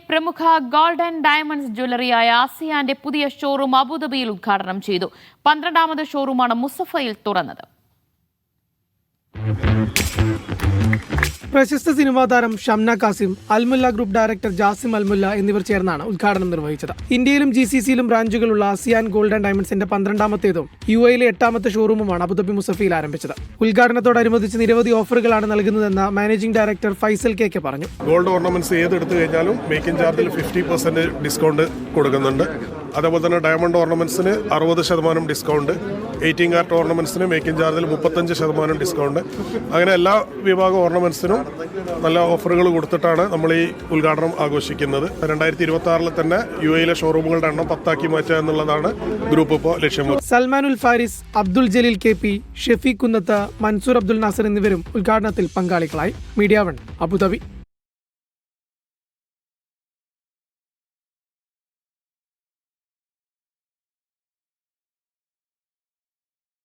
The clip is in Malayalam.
പ്രമുഖ ഗോൾഡ് ആൻഡ് ഡയമണ്ട്സ് ജ്വല്ലറിയായ ആസിയാന്റെ പുതിയ ഷോറൂം അബുദാബിയിൽ ഉദ്ഘാടനം ചെയ്തു. 12ാമത് ഷോറൂമാണ് മുസഫയിൽ തുറന്നത്. പ്രശസ്ത സിനിമാ താരം Shamna Kasim, Al Mulla group director Jasim Al Mulla എന്നിവർ ചേർന്നാണ് ഉദ്ഘാടനം നിർവഹിച്ചത്. ഇന്ത്യയിലും GCCയിലും ബ്രാഞ്ചുകളുള്ള ആസിയാൻ ഗോൾഡ് ആൻഡ് ഡയമണ്ട്സിന്റെ 12ാമത്തേതും UAE-ലെ 8ാമത്തെ ഷോറൂമുമാണ് അബുദാബി മുസഫയിൽ ആരംഭിച്ചത്. ഉദ്ഘാടനത്തോടനുബന്ധിച്ച് നിരവധി ഓഫറുകളാണ് നൽകുന്നതെന്ന് മാനേജിംഗ് ഡയറക്ടർ ഫൈസൽ കെ പറഞ്ഞു. ഗോൾഡ് ഓർണമെന്റ്സ് ഏതെടുത്തു കഴിഞ്ഞാലും മേക്കിംഗ് ചാർജിൽ 50% ഡിസ്കൗണ്ട് കൊടുക്കുന്നുണ്ട്. അതേപോലെ തന്നെ ഡയമണ്ട് ഓർണമെന്റ്സിന് 60% ഡിസ്കൗണ്ട്, 18 കാരറ്റ് ഓർണമെന്റ്സിന് മേക്കിംഗ് ചാർജിൽ 35% ഡിസ്കൗണ്ട്. അങ്ങനെ എല്ലാ വിഭാഗം ഓർണമെന്റ്സിനും നല്ല ഓഫറുകൾ കൊടുത്തിട്ടാണ് നമ്മൾ ഈ ഉദ്ഘാടനം ആഘോഷിക്കുന്നത്. 2026 തന്നെ UAE-ലെ ഷോറൂമുകളുടെ എണ്ണം 10 മാറ്റുക എന്നുള്ളതാണ് ഗ്രൂപ്പ് ഇപ്പോൾ ലക്ഷ്യം. സൽമാനുൽ ഫാരിസ്, അബ്ദുൽ ജലീൽ KP, ഷെഫീഖ് കുന്നത്ത്, മൻസൂർ അബ്ദുൽ നാസർ എന്നിവരും ഉദ്ഘാടനത്തിൽ പങ്കാളികളായി. Media 1 Abu Dhabi.